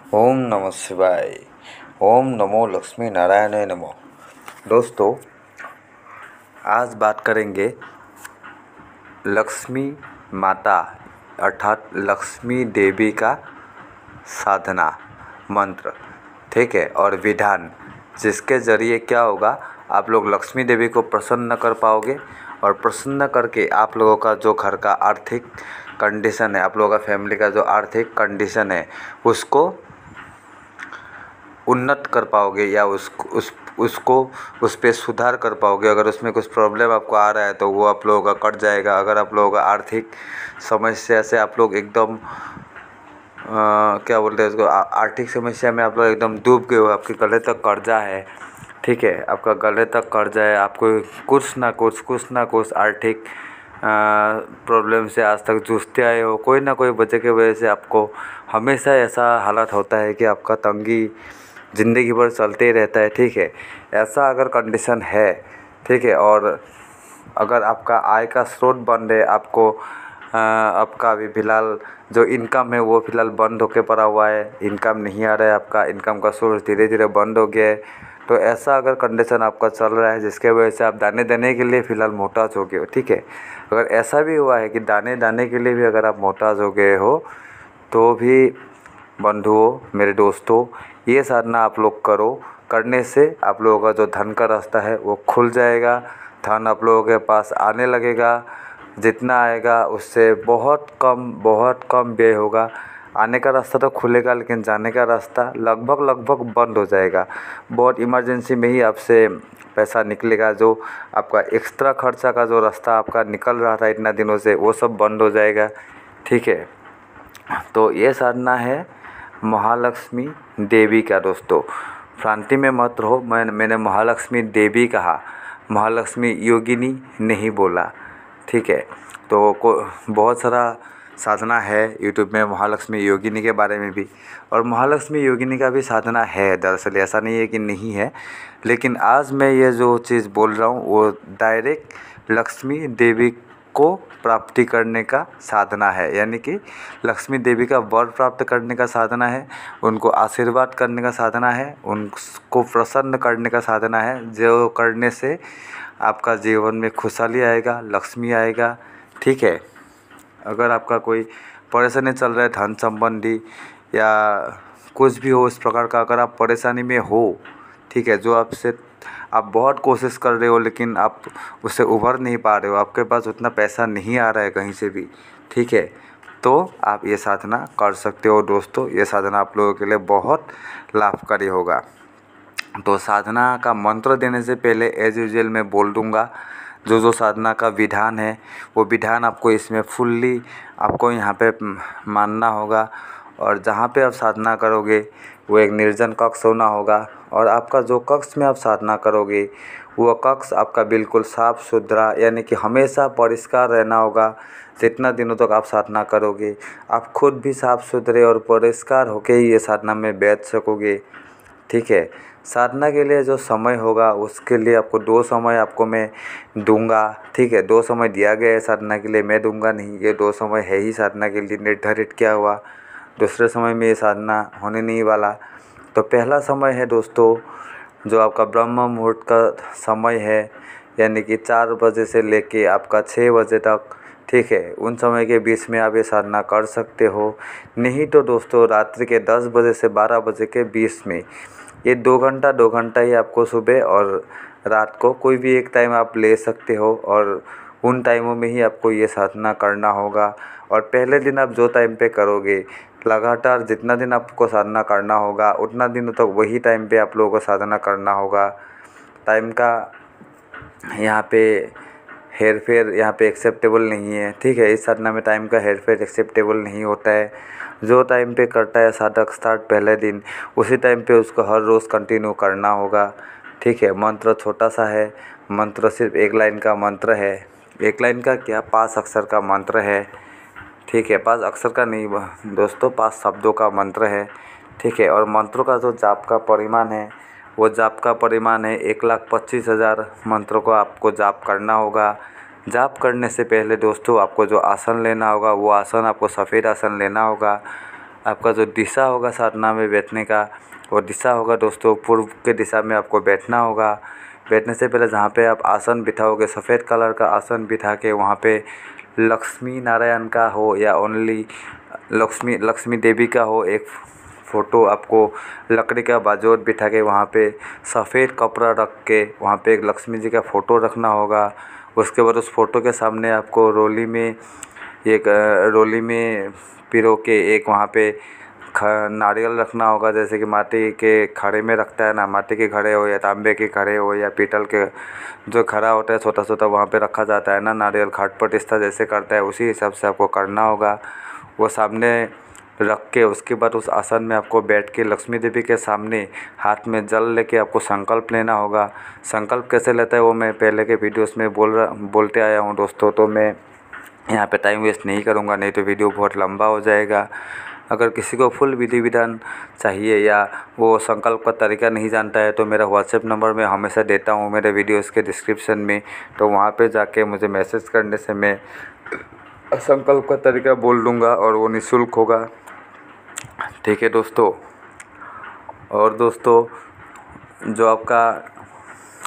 ओम नमः शिवाय। ओम नमो लक्ष्मी नारायण नमो। दोस्तों, आज बात करेंगे लक्ष्मी माता अर्थात लक्ष्मी देवी का साधना मंत्र, ठीक है, और विधान, जिसके ज़रिए क्या होगा, आप लोग लक्ष्मी देवी को प्रसन्न कर पाओगे और प्रसन्न करके आप लोगों का जो घर का आर्थिक कंडीशन है, आप लोगों का फैमिली का जो आर्थिक कंडीशन है, उसको उन्नत कर पाओगे या उसको उस पर सुधार कर पाओगे। अगर उसमें कुछ प्रॉब्लम आपको आ रहा है तो वो आप लोगों का कट जाएगा। अगर आप लोगों का आर्थिक समस्या से आप लोग एकदम क्या बोलते हैं उसको, आर्थिक समस्या में आप लोग एकदम डूब गए हो, आपके गले तक कर्जा है, ठीक है, आपका गले तक कर्जा है, आपको कुछ ना कुछ आर्थिक प्रॉब्लम से आज तक जूझते आए हो, कोई ना कोई वजह की वजह से आपको हमेशा ऐसा हालत होता है कि आपका तंगी ज़िंदगी भर चलते ही रहता है, ठीक है। ऐसा अगर कंडीशन है, ठीक है, और अगर आपका आय का स्रोत बंद है, आपका अभी फ़िलहाल जो इनकम है वो फ़िलहाल बंद होके पड़ा हुआ है, इनकम नहीं आ रहा है, आपका इनकम का सोर्स धीरे धीरे बंद हो गया है, तो ऐसा अगर कंडीशन आपका चल रहा है जिसके वजह से आप दाने देने के लिए फ़िलहाल मोहताज हो गए हो, ठीक है। अगर ऐसा भी हुआ है कि दाने दाने के लिए भी अगर आप मोहताज हो गए हो, तो भी बंधुओं, मेरे दोस्तों, ये साधना आप लोग करो। करने से आप लोगों का जो धन का रास्ता है वो खुल जाएगा, धन आप लोगों के पास आने लगेगा। जितना आएगा उससे बहुत कम व्यय होगा। आने का रास्ता तो खुलेगा लेकिन जाने का रास्ता लगभग बंद हो जाएगा। बहुत इमरजेंसी में ही आपसे पैसा निकलेगा, जो आपका एक्स्ट्रा खर्चा का जो रास्ता आपका निकल रहा था इतना दिनों से, वो सब बंद हो जाएगा, ठीक है। तो ये साधना है महालक्ष्मी देवी का। दोस्तों, भ्रांति में मत रहो, मैंने महालक्ष्मी देवी कहा, महालक्ष्मी योगिनी नहीं बोला, ठीक है। तो बहुत सारा साधना है यूट्यूब में महालक्ष्मी योगिनी के बारे में भी, और महालक्ष्मी योगिनी का भी साधना है, दरअसल ऐसा नहीं है कि नहीं है। लेकिन आज मैं ये जो चीज़ बोल रहा हूँ वो डायरेक्ट लक्ष्मी देवी को प्राप्ति करने का साधना है, यानी कि लक्ष्मी देवी का वर प्राप्त करने का साधना है, उनको आशीर्वाद करने का साधना है, उनको प्रसन्न करने का साधना है, जो करने से आपका जीवन में खुशहाली आएगा, लक्ष्मी आएगा, ठीक है। अगर आपका कोई परेशानी चल रहा है धन संबंधी या कुछ भी हो इस प्रकार का, अगर आप परेशानी में हो, ठीक है, जो आप बहुत कोशिश कर रहे हो लेकिन आप उससे उभर नहीं पा रहे हो, आपके पास उतना पैसा नहीं आ रहा है कहीं से भी, ठीक है, तो आप ये साधना कर सकते हो। दोस्तों, ये साधना आप लोगों के लिए बहुत लाभकारी होगा। तो साधना का मंत्र देने से पहले एज यूजुअल मैं बोल दूँगा जो साधना का विधान है, वो विधान आपको इसमें फुल्ली आपको यहाँ पे मानना होगा। और जहाँ पे आप साधना करोगे वो एक निर्जन कक्ष होना होगा, और आपका जो कक्ष में आप साधना करोगे वो कक्ष आपका बिल्कुल साफ़ सुथरा, यानी कि हमेशा परिष्कार रहना होगा। जितना दिनों तक आप साधना करोगे आप खुद भी साफ़ सुथरे और परिष्कार होके ही ये साधना में बैठ सकोगे, ठीक है। साधना के लिए जो समय होगा उसके लिए आपको 2 समय आपको मैं दूंगा, ठीक है। 2 समय दिया गया है साधना के लिए, मैं दूंगा नहीं, ये 2 समय है ही साधना के लिए निर्धारित किया हुआ। दूसरे समय में ये साधना होने नहीं वाला। तो पहला समय है दोस्तों, जो आपका ब्रह्म मुहूर्त का समय है, यानी कि 4 बजे से लेके आपका 6 बजे तक, ठीक है। उन समय के बीच में आप ये साधना कर सकते हो। नहीं तो दोस्तों रात्रि के 10 बजे से 12 बजे के बीच में, ये 2 घंटा ही आपको सुबह और रात को कोई भी एक टाइम आप ले सकते हो, और उन टाइमों में ही आपको ये साधना करना होगा। और पहले दिन आप जो टाइम पे करोगे, लगातार जितना दिन आपको साधना करना होगा उतना दिनों तक वही टाइम पे आप लोगों को साधना करना होगा। टाइम का यहाँ पे हेर फेर यहाँ पे एक्सेप्टेबल नहीं है, ठीक है। इस साधना में टाइम का हेर फेर एक्सेप्टेबल नहीं होता है। जो टाइम पे करता है साधक स्टार्ट पहले दिन, उसी टाइम पे उसको हर रोज़ कंटिन्यू करना होगा, ठीक है। मंत्र छोटा सा है, मंत्र सिर्फ 1 लाइन का मंत्र है। 1 लाइन का क्या, 5 अक्षर का मंत्र है, ठीक है। 5 अक्षर का नहीं दोस्तों, 5 शब्दों का मंत्र है, ठीक है। और मंत्रों का जो जाप का परिमाण है वो जाप का परिमाण है 1,25,000 मंत्रों को आपको जाप करना होगा। जाप करने से पहले दोस्तों आपको जो आसन लेना होगा वो आसन आपको सफ़ेद आसन लेना होगा। आपका जो दिशा होगा साधना में बैठने का वो दिशा होगा दोस्तों पूर्व के दिशा में आपको बैठना होगा। बैठने से पहले जहाँ पे आप आसन बिठाओगे सफ़ेद कलर का आसन बिठा के वहाँ पे लक्ष्मी नारायण का हो या ओनली लक्ष्मी देवी का हो एक फ़ोटो आपको लकड़ी का बाजोट बिठा के वहाँ पे सफ़ेद कपड़ा रख के वहाँ पे एक लक्ष्मी जी का फ़ोटो रखना होगा। उसके बाद उस फ़ोटो के सामने आपको रोली में पिरो के एक वहाँ पे नारियल रखना होगा। जैसे कि माटी के घड़े में रखता है ना, माटी के घड़े हो या तांबे के घड़े हो या पीतल के जो घड़ा होता है छोटा छोटा वहाँ पे रखा जाता है ना नारियल, घाट प्रतिष्ठा जैसे करता है उसी हिसाब से आपको करना होगा। वो सामने रख के उसके बाद उस आसन में आपको बैठ के लक्ष्मी देवी के सामने हाथ में जल लेके आपको संकल्प लेना होगा। संकल्प कैसे लेता है वो मैं पहले के वीडियोस में बोलते आया हूँ दोस्तों, तो मैं यहाँ पे टाइम वेस्ट नहीं करूँगा, नहीं तो वीडियो बहुत लंबा हो जाएगा। अगर किसी को फुल विधि विधान चाहिए या वो संकल्प का तरीका नहीं जानता है तो मेरा व्हाट्सएप नंबर मैं हमेशा देता हूँ मेरे वीडियोस के डिस्क्रिप्शन में, तो वहाँ पे जाके मुझे मैसेज करने से मैं संकल्प का तरीका बोल दूँगा और वो निःशुल्क होगा। ठीक है दोस्तों। और दोस्तों जो आपका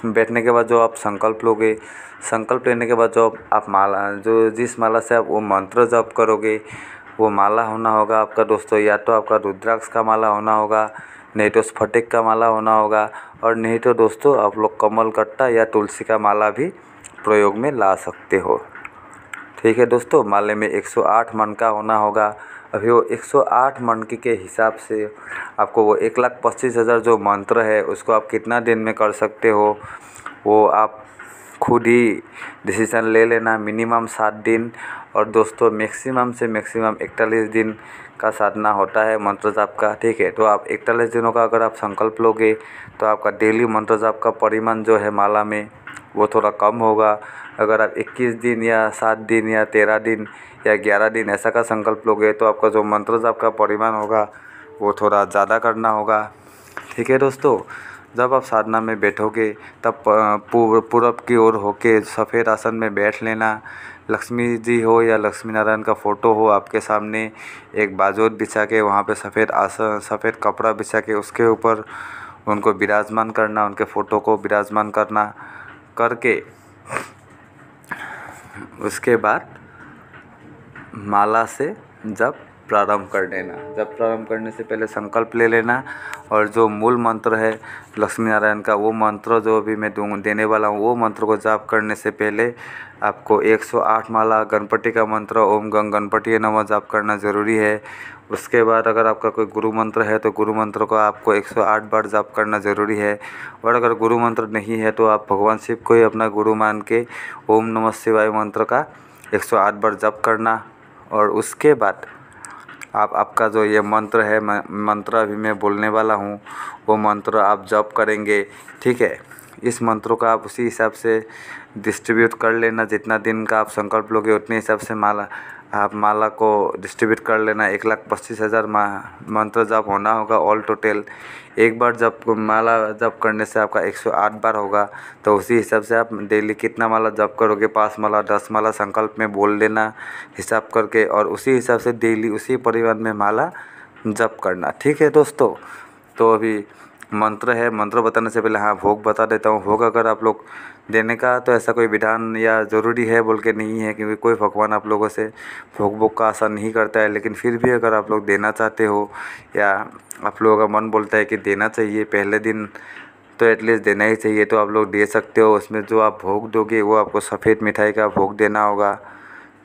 बैठने के बाद जो आप संकल्प लोगे, संकल्प लेने के बाद जो आप माला जो जिस माला से आप वो मंत्र जप करोगे वो माला होना होगा आपका दोस्तों, या तो आपका रुद्राक्ष का माला होना होगा, नहीं तो स्फटिक का माला होना होगा, और नहीं तो दोस्तों आप लोग कमल कट्टा या तुलसी का माला भी प्रयोग में ला सकते हो। ठीक है दोस्तों। माले में 108 मन का होना होगा। अभी वो 108 मन के हिसाब से आपको वो 1,25,000 जो मंत्र है उसको आप कितना दिन में कर सकते हो वो आप खुद ही डिसीज़न ले लेना। मिनिमम 7 दिन और दोस्तों मैक्सिमम से मैक्सिमम 41 दिन का साधना होता है मंत्र जाप का। ठीक है, तो आप 41 दिनों का अगर आप संकल्प लोगे तो आपका डेली मंत्र जाप का परिमाण जो है माला में वो थोड़ा कम होगा। अगर आप 21 दिन या 7 दिन या 13 दिन या 11 दिन ऐसा का संकल्प लोगे तो आपका जो मंत्र जाप का परिमाण होगा वो थोड़ा ज़्यादा करना होगा। ठीक है दोस्तों। जब आप साधना में बैठोगे तब पूरब की ओर होके सफ़ेद आसन में बैठ लेना। लक्ष्मी जी हो या लक्ष्मी नारायण का फ़ोटो हो आपके सामने, एक बाजोत बिछा के वहाँ पे सफ़ेद कपड़ा बिछा के उसके ऊपर उनको विराजमान करना, उनके फ़ोटो को विराजमान करके उसके बाद माला से जब प्रारंभ कर देना। जब प्रारंभ करने से पहले संकल्प ले लेना और जो मूल मंत्र है लक्ष्मी नारायण का वो मंत्र जो भी मैं देने वाला हूँ वो मंत्र को जाप करने से पहले आपको 108 माला गणपति का मंत्र ओम गंग गणपति नमः जाप करना ज़रूरी है। उसके बाद अगर आपका कोई गुरु मंत्र है तो गुरु मंत्र को आपको 108 बार जाप करना ज़रूरी है। और अगर गुरु मंत्र नहीं है तो आप भगवान शिव को ही अपना गुरु मान के ओम नमः शिवाय मंत्र का 108 बार जाप करना। और उसके बाद आपका जो ये मंत्र है मंत्र अभी मैं बोलने वाला हूँ वो मंत्र आप जप करेंगे। ठीक है, इस मंत्रों का आप उसी हिसाब से डिस्ट्रीब्यूट कर लेना। जितना दिन का आप संकल्प लोगे उतने हिसाब से माला को डिस्ट्रीब्यूट कर लेना। 1,25,000 मंत्र जप होना होगा ऑल टोटल। एक बार जब माला जप करने से आपका 108 बार होगा तो उसी हिसाब से आप डेली कितना माला जप करोगे, 5 माला 10 माला संकल्प में बोल देना हिसाब करके, और उसी हिसाब से डेली उसी परिमाण में माला जप करना। ठीक है दोस्तों। तो अभी मंत्र है, मंत्र बताने से पहले हाँ भोग बता देता हूँ। भोग अगर आप लोग देने का तो ऐसा कोई विधान या ज़रूरी है बोल के नहीं है, क्योंकि कोई भगवान आप लोगों से भोग का आशा नहीं करता है। लेकिन फिर भी अगर आप लोग देना चाहते हो या आप लोगों का मन बोलता है कि देना चाहिए पहले दिन तो एटलीस्ट देना ही चाहिए, तो आप लोग दे सकते हो। उसमें जो आप भोग दोगे वो आपको सफ़ेद मिठाई का भोग देना होगा।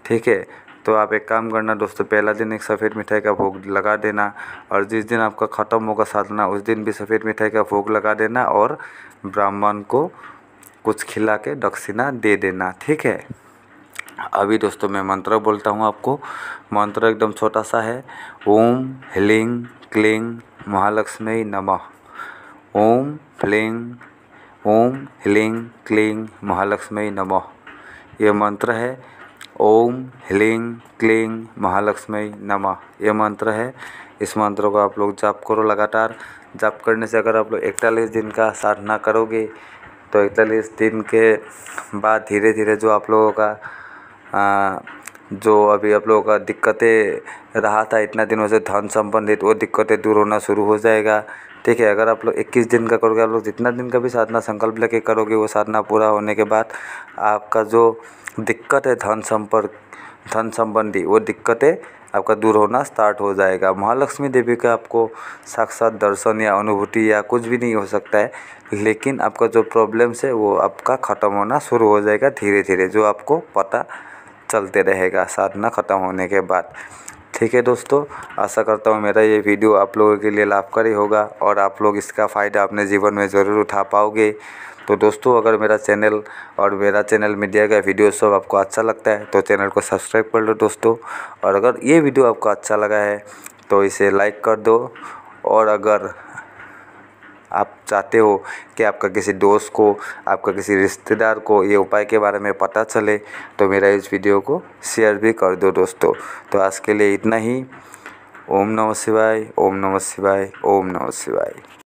ठीक है, तो आप एक काम करना दोस्तों, पहला दिन एक सफ़ेद मिठाई का भोग लगा देना और जिस दिन आपका ख़त्म होगा साधना उस दिन भी सफ़ेद मिठाई का भोग लगा देना और ब्राह्मण को कुछ खिला के दक्षिणा दे देना। ठीक है। अभी दोस्तों मैं मंत्र बोलता हूँ आपको। मंत्र एकदम छोटा सा है। ओम ह्लीं क्लीं महालक्ष्मी नमः। ओम ह्लीं क्लीं महालक्ष्मी नमः। ये मंत्र है। ओम ह्लीं क्लीं महालक्ष्मी नमः ये मंत्र है। इस मंत्र को आप लोग जाप करो लगातार। जाप करने से अगर आप लोग 41 दिन का साधना करोगे तो 41 दिन के बाद धीरे धीरे जो आप लोगों का जो अभी आप लोगों का दिक्कतें रहा था इतना दिनों से धन संबंधित, वो दिक्कतें दूर होना शुरू हो जाएगा। ठीक है, अगर आप लोग 21 दिन का करोगे, आप लोग जितना दिन का भी साधना संकल्प लेके करोगे, वो साधना पूरा होने के बाद आपका जो दिक्कत है धन संबंधी, वो दिक्कतें आपका दूर होना स्टार्ट हो जाएगा। महालक्ष्मी देवी का आपको साक्षात दर्शन या अनुभूति या कुछ भी नहीं हो सकता है, लेकिन आपका जो प्रॉब्लम्स है वो आपका ख़त्म होना शुरू हो जाएगा धीरे धीरे, जो आपको पता चलते रहेगा साधना ख़त्म होने के बाद। ठीक है दोस्तों, आशा करता हूँ मेरा ये वीडियो आप लोगों के लिए लाभकारी होगा और आप लोग इसका फ़ायदा अपने जीवन में ज़रूर उठा पाओगे। तो दोस्तों, अगर मेरा चैनल मीडिया का वीडियो सब आपको अच्छा लगता है तो चैनल को सब्सक्राइब कर लो दोस्तों। और अगर ये वीडियो आपको अच्छा लगा है तो इसे लाइक कर दो। और अगर आप चाहते हो कि आपका किसी दोस्त को, आपका किसी रिश्तेदार को ये उपाय के बारे में पता चले तो मेरा इस वीडियो को शेयर भी कर दो दोस्तों। तो आज के लिए इतना ही। ओम नमः शिवाय, ओम नमः शिवाय, ओम नमः शिवाय।